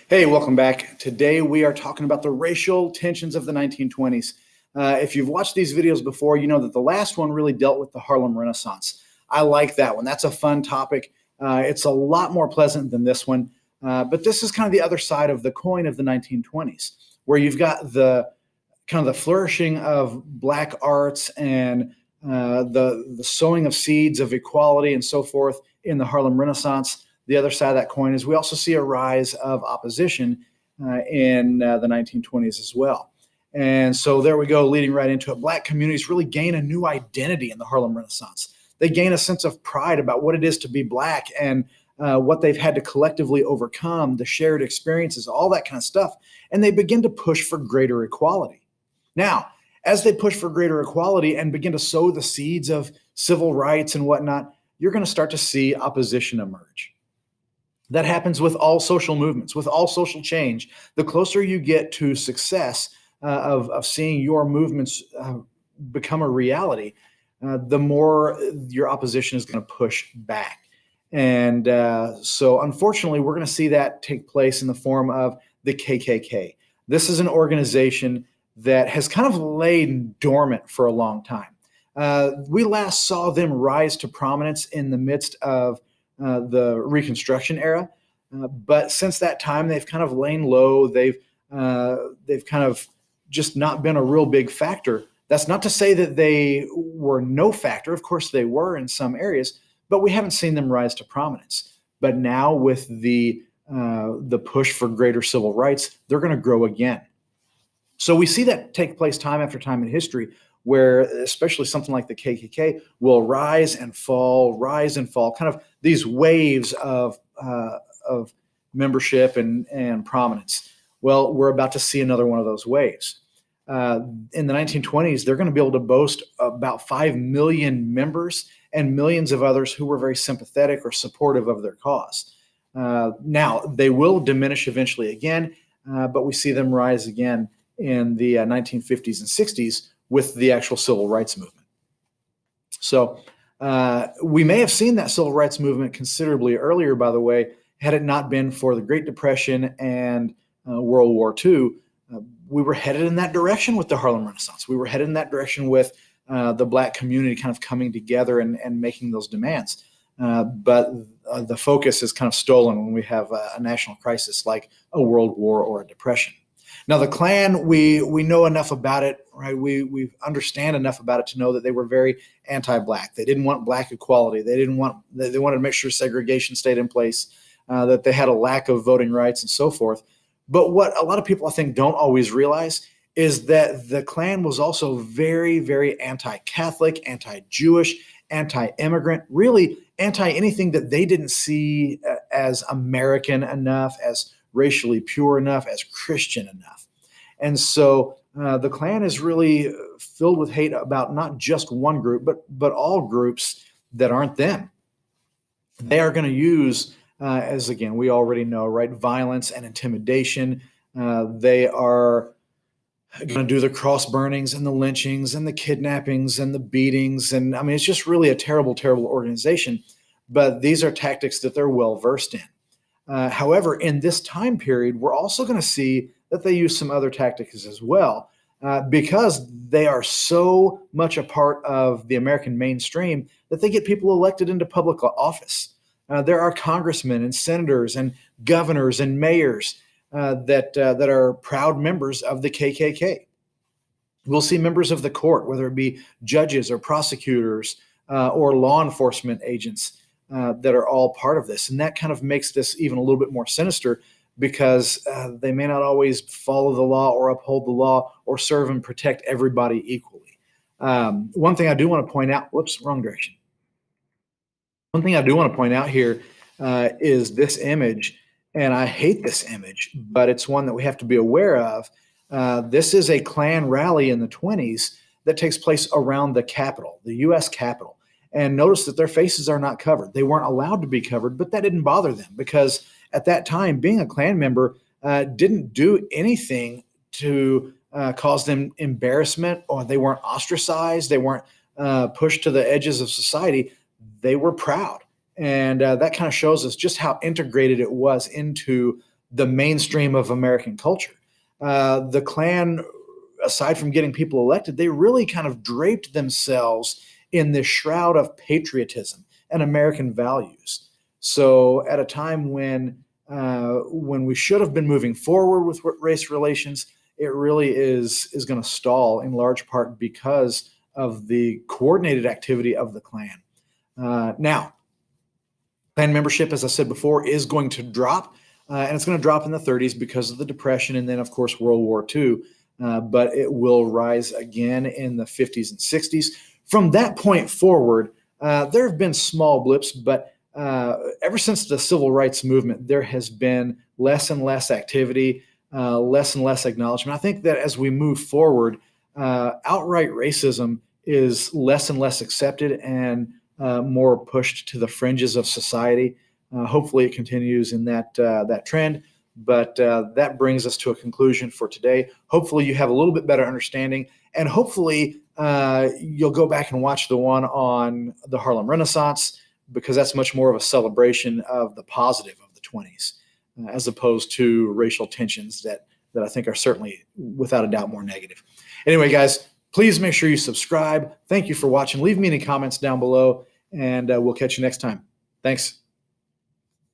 Hey, welcome back. Today we are talking about the racial tensions of the 1920s. If you've watched these videos before, you know that the last one really dealt with the Harlem Renaissance. I like that one. That's a fun topic. It's a lot more pleasant than this one. But this is kind of the other side of the coin of the 1920s, where you've got the kind of the flourishing of black arts and the sowing of seeds of equality and so forth in the Harlem Renaissance. The other side of that coin is we also see a rise of opposition in the 1920s as well. And so there we go, leading right into it. Black communities really gain a new identity in the Harlem Renaissance. They gain a sense of pride about what it is to be black and what they've had to collectively overcome, the shared experiences, all that kind of stuff. And they begin to push for greater equality. Now, as they push for greater equality and begin to sow the seeds of civil rights and whatnot, you're going to start to see opposition emerge. That happens with all social movements, with all social change. The closer you get to success of seeing your movements become a reality, the more your opposition is going to push back. And so unfortunately, we're going to see that take place in the form of the KKK. This is an organization that has kind of laid dormant for a long time. We last saw them rise to prominence in the midst of the Reconstruction era, but since that time they've kind of lain low. They've kind of just not been a real big factor. That's not to say that they were no factor. Of course they were in some areas, but we haven't seen them rise to prominence. But now with the push for greater civil rights, they're going to grow again. So we see that take place time after time in history, where especially something like the KKK will rise and fall, kind of these waves of membership and prominence. Well, we're about to see another one of those waves. In the 1920s, they're going to be able to boast about 5 million members and millions of others who were very sympathetic or supportive of their cause. Now, they will diminish eventually again, but we see them rise again in the 1950s and 60s with the actual civil rights movement. So we may have seen that civil rights movement considerably earlier, by the way, had it not been for the Great Depression and World War II. We were headed in that direction with the Harlem Renaissance. We were headed in that direction with the black community kind of coming together and making those demands. But the focus is kind of stolen when we have a national crisis like a world war or a depression. Now, the Klan, we know enough about it, right? We understand enough about it to know that they were very anti-black. They didn't want black equality. They wanted to make sure segregation stayed in place, that they had a lack of voting rights and so forth. But what a lot of people, I think, don't always realize is that the Klan was also very, very anti-Catholic, anti-Jewish, anti-immigrant, really anti-anything that they didn't see as American enough, as racially pure enough, as Christian enough. And so the Klan is really filled with hate about not just one group, but all groups that aren't them. They are going to use, as again, we already know, right, violence and intimidation. They are going to do the cross burnings and the lynchings and the kidnappings and the beatings. And I mean, it's just really a terrible, terrible organization. But these are tactics that they're well versed in. However, in this time period, we're also going to see that they use some other tactics as well, because they are so much a part of the American mainstream that they get people elected into public office. There are congressmen and senators and governors and mayors that are proud members of the KKK. We'll see members of the court, whether it be judges or prosecutors or law enforcement agents, that are all part of this. And that kind of makes this even a little bit more sinister, because they may not always follow the law or uphold the law or serve and protect everybody equally. One thing I do want to point out, whoops, wrong direction. One thing I do want to point out here is this image, and I hate this image, but it's one that we have to be aware of. This is a Klan rally in the 20s that takes place around the Capitol, the U.S. Capitol. And notice that their faces are not covered. They weren't allowed to be covered, but that didn't bother them, because at that time, being a Klan member didn't do anything to cause them embarrassment, or they weren't ostracized. They weren't pushed to the edges of society. They were proud. And that kind of shows us just how integrated it was into the mainstream of American culture. The Klan, aside from getting people elected, they really kind of draped themselves in this shroud of patriotism and American values. So at a time when we should have been moving forward with race relations, it really is going to stall in large part because of the coordinated activity of the Klan. Now, Klan membership, as I said before, is going to drop, and it's going to drop in the 30s because of the Depression and then, of course, World War II. But it will rise again in the 50s and 60s. From that point forward, there have been small blips, but ever since the civil rights movement, there has been less and less activity, less and less acknowledgement. I think that as we move forward, outright racism is less and less accepted and more pushed to the fringes of society. Hopefully, it continues in that trend. But that brings us to a conclusion for today. Hopefully, you have a little bit better understanding, and hopefully, you'll go back and watch the one on the Harlem Renaissance, because that's much more of a celebration of the positive of the 20s, as opposed to racial tensions that I think are certainly, without a doubt, more negative. Anyway, guys, please make sure you subscribe. Thank you for watching. Leave me any comments down below, and we'll catch you next time. Thanks.